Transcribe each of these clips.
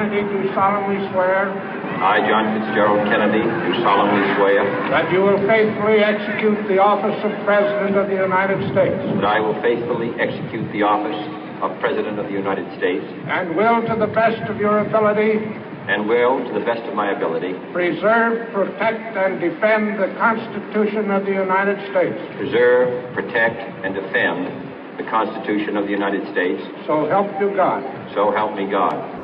Kennedy, do solemnly swear I, John Fitzgerald Kennedy, do solemnly swear that you will faithfully execute the office of President of the United States that I will faithfully execute the office of President of the United States and will, to the best of your ability, and will, to the best of my ability, preserve, protect, and defend the Constitution of the United States. preserve, protect, and defend the Constitution of the United States. So help you God. So help me God.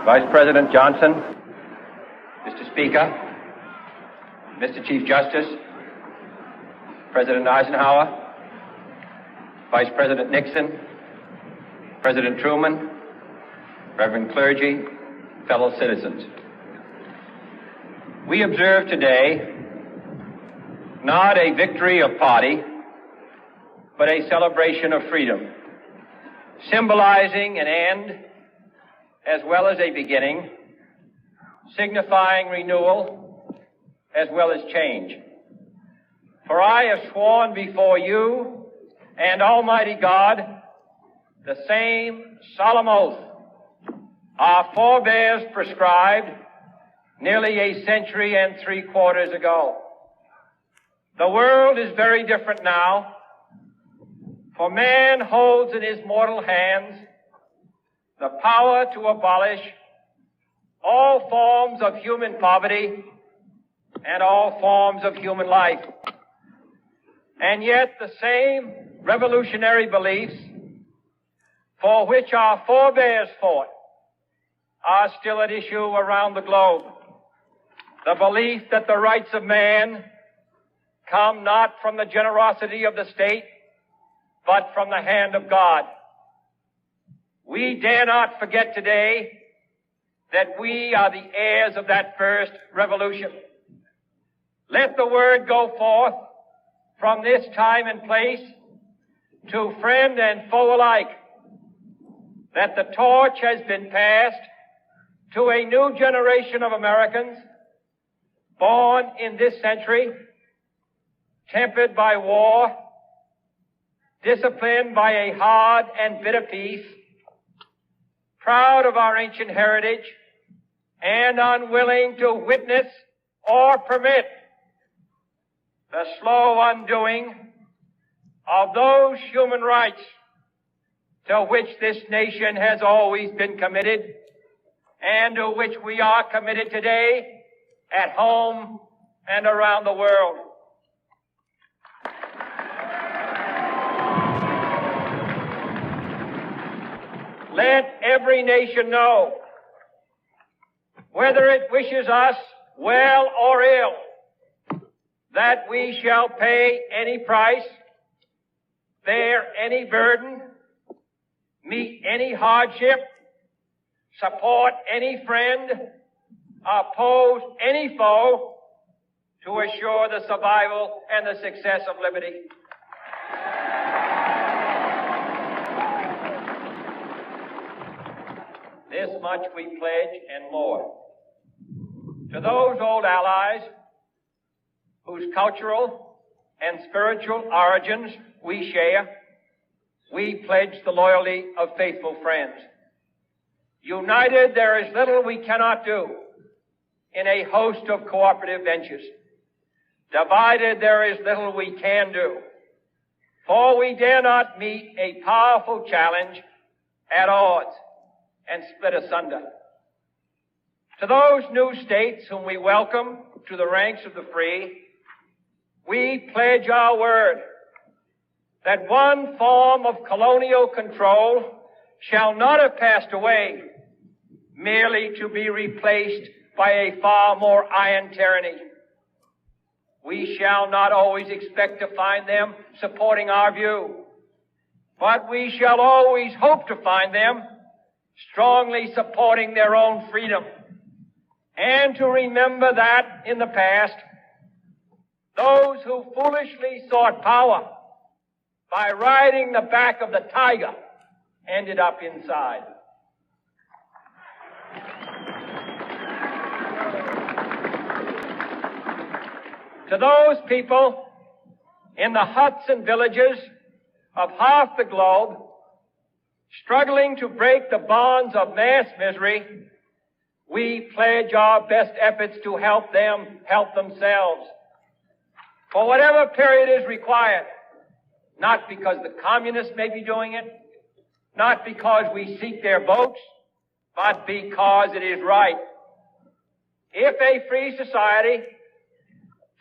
Vice President Johnson, Mr. Speaker, Mr. Chief Justice, President Eisenhower, Vice President Nixon, President Truman, Reverend clergy, fellow citizens. We observe today not a victory of party, but a celebration of freedom, symbolizing an end as well as a beginning, signifying renewal as well as change. For I have sworn before you and Almighty God the same solemn oath our forebears prescribed nearly a century and 3/4 ago. The world is very different now, for man holds in his mortal hands the power to abolish all forms of human poverty and all forms of human life. And yet the same revolutionary beliefs for which our forebears fought are still at issue around the globe. The belief that the rights of man come not from the generosity of the state, but from the hand of God. We dare not forget today that we are the heirs of that first revolution. Let the word go forth from this time and place to friend and foe alike that the torch has been passed to a new generation of Americans born in this century, tempered by war, disciplined by a hard and bitter peace, proud of our ancient heritage, and unwilling to witness or permit the slow undoing of those human rights to which this nation has always been committed and to which we are committed today at home and around the world. Let every nation know, whether it wishes us well or ill, that we shall pay any price, bear any burden, meet any hardship, support any friend, oppose any foe to assure the survival and the success of liberty. This much we pledge and more. To those old allies whose cultural and spiritual origins we share, we pledge the loyalty of faithful friends. United, there is little we cannot do in a host of cooperative ventures. Divided, there is little we can do, for we dare not meet a powerful challenge at odds and split asunder. To those new states whom we welcome to the ranks of the free, we pledge our word that one form of colonial control shall not have passed away, merely to be replaced by a far more iron tyranny. We shall not always expect to find them supporting our view, but we shall always hope to find them strongly supporting their own freedom, and to remember that in the past, those who foolishly sought power by riding the back of the tiger ended up inside. To those people in the huts and villages of half the globe struggling to break the bonds of mass misery, we pledge our best efforts to help them help themselves for whatever period is required, not because the communists may be doing it, not because we seek their votes, but because it is right. If a free society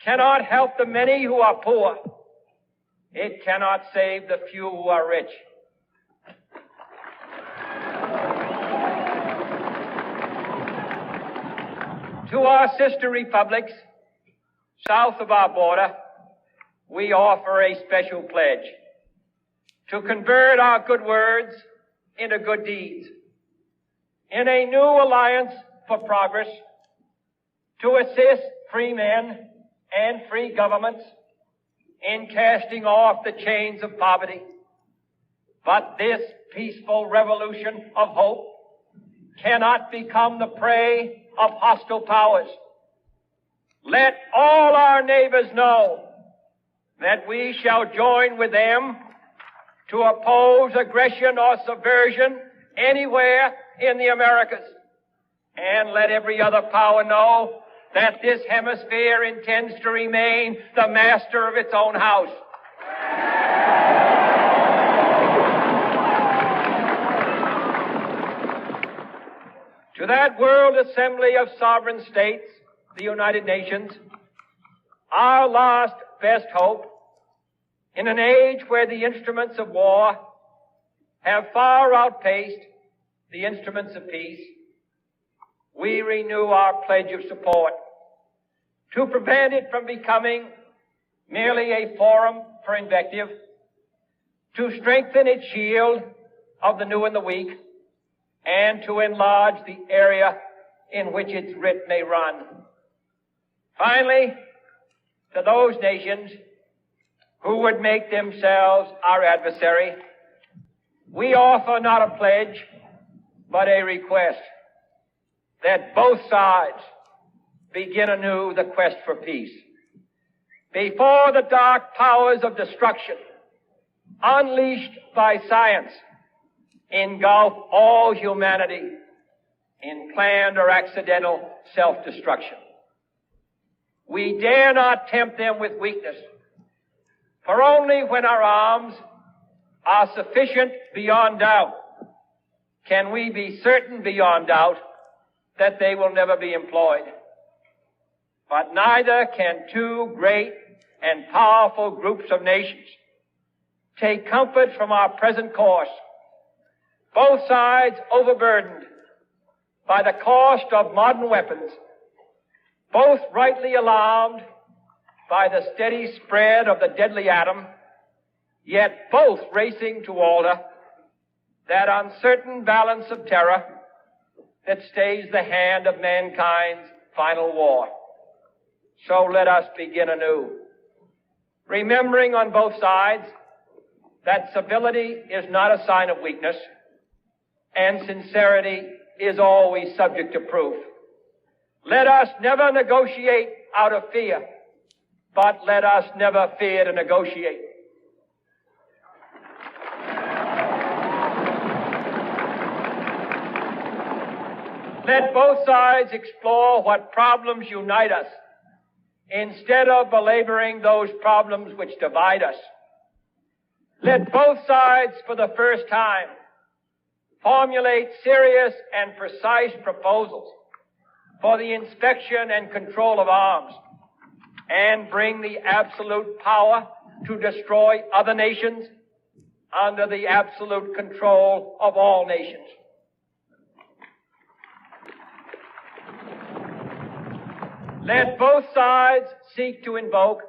cannot help the many who are poor, it cannot save the few who are rich. To our sister republics south of our border, we offer a special pledge to convert our good words into good deeds in a new alliance for progress, to assist free men and free governments in casting off the chains of poverty. But this peaceful revolution of hope cannot become the prey of hostile powers. Let all our neighbors know that we shall join with them to oppose aggression or subversion anywhere in the Americas. And let every other power know that this hemisphere intends to remain the master of its own house. To that World Assembly of Sovereign States, the United Nations, our last best hope, in an age where the instruments of war have far outpaced the instruments of peace, we renew our pledge of support to prevent it from becoming merely a forum for invective, to strengthen its shield of the new and the weak, and to enlarge the area in which its writ may run. Finally, to those nations who would make themselves our adversary, we offer not a pledge, but a request that both sides begin anew the quest for peace. Before the dark powers of destruction, unleashed by science, engulf all humanity in planned or accidental self-destruction. We dare not tempt them with weakness, for only when our arms are sufficient beyond doubt can we be certain beyond doubt that they will never be employed. But neither can two great and powerful groups of nations take comfort from our present course, both sides overburdened by the cost of modern weapons, both rightly alarmed by the steady spread of the deadly atom, yet both racing to alter that uncertain balance of terror that stays the hand of mankind's final war. So let us begin anew, remembering on both sides that civility is not a sign of weakness, and sincerity is always subject to proof. Let us never negotiate out of fear, but let us never fear to negotiate. Let both sides explore what problems unite us, instead of belaboring those problems which divide us. Let both sides, for the first time, formulate serious and precise proposals for the inspection and control of arms, and bring the absolute power to destroy other nations under the absolute control of all nations. Let both sides seek to invoke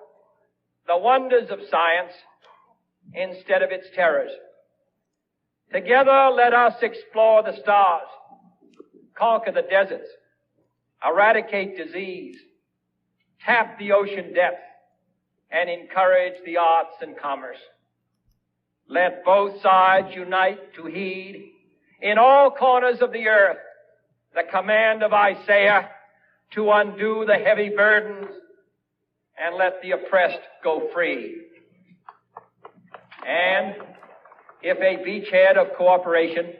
the wonders of science instead of its terrors. Together, let us explore the stars, conquer the deserts, eradicate disease, tap the ocean depth, and encourage the arts and commerce. Let both sides unite to heed in all corners of the earth the command of Isaiah to undo the heavy burdens and let the oppressed go free. And if a beachhead of cooperation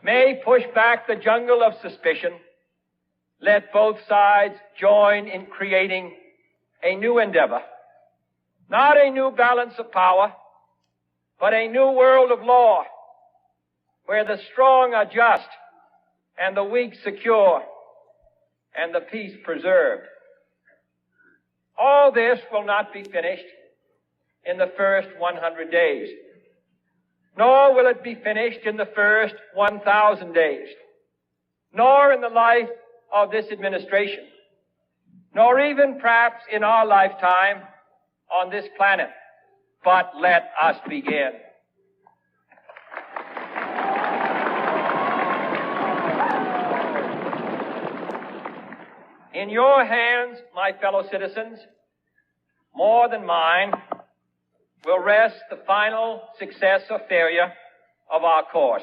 may push back the jungle of suspicion, let both sides join in creating a new endeavor, not a new balance of power, but a new world of law where the strong are just and the weak secure and the peace preserved. All this will not be finished in the first 100 days, nor will it be finished in the first 1,000 days, nor in the life of this administration, nor even perhaps in our lifetime on this planet. But let us begin. In your hands, my fellow citizens, more than mine, will rest the final success or failure of our course.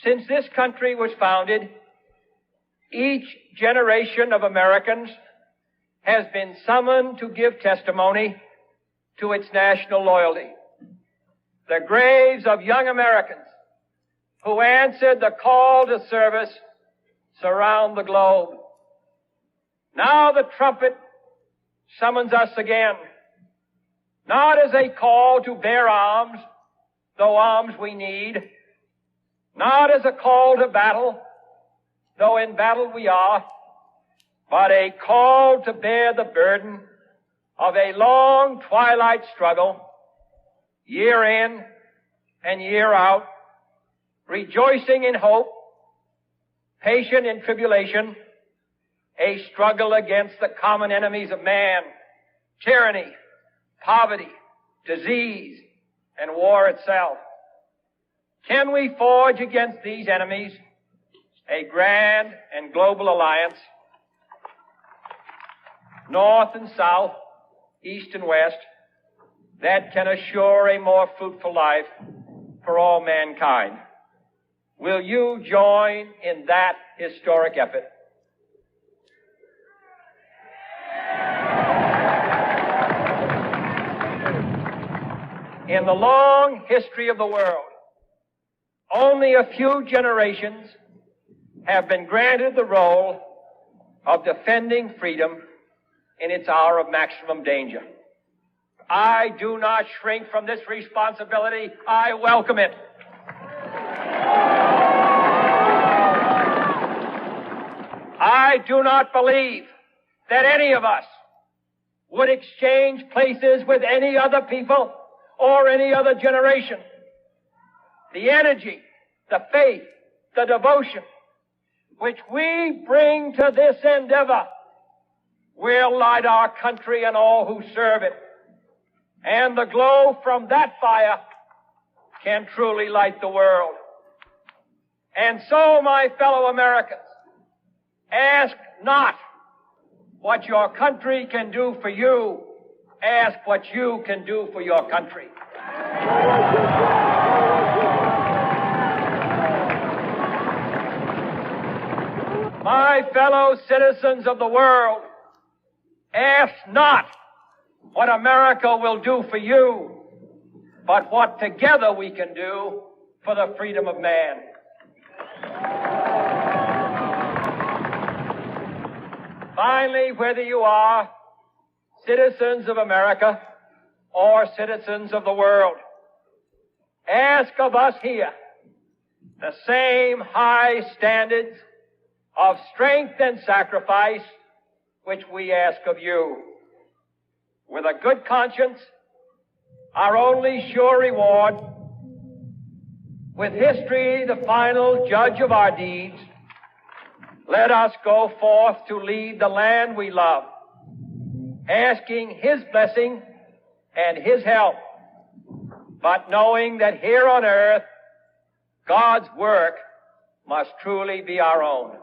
Since this country was founded, each generation of Americans has been summoned to give testimony to its national loyalty. The graves of young Americans who answered the call to service surround the globe. Now the trumpet summons us again, not as a call to bear arms, though arms we need, not as a call to battle, though in battle we are, but a call to bear the burden of a long twilight struggle, year in and year out, rejoicing in hope, patient in tribulation, a struggle against the common enemies of man, tyranny, poverty, disease, and war itself. Can we forge against these enemies a grand and global alliance, north and south, east and west, that can assure a more fruitful life for all mankind? Will you join in that historic effort? In the long history of the world, only a few generations have been granted the role of defending freedom in its hour of maximum danger. I do not shrink from this responsibility. I welcome it. I do not believe that any of us would exchange places with any other people or any other generation. The energy, the faith, the devotion which we bring to this endeavor will light our country and all who serve it. And the glow from that fire can truly light the world. And so, my fellow Americans, ask not what your country can do for you. Ask what you can do for your country. My fellow citizens of the world, ask not what America will do for you, but what together we can do for the freedom of man. Finally, whether you are citizens of America or citizens of the world, ask of us here the same high standards of strength and sacrifice which we ask of you. With a good conscience, our only sure reward, with history the final judge of our deeds, let us go forth to lead the land we love, asking His blessing and His help, but knowing that here on earth, God's work must truly be our own.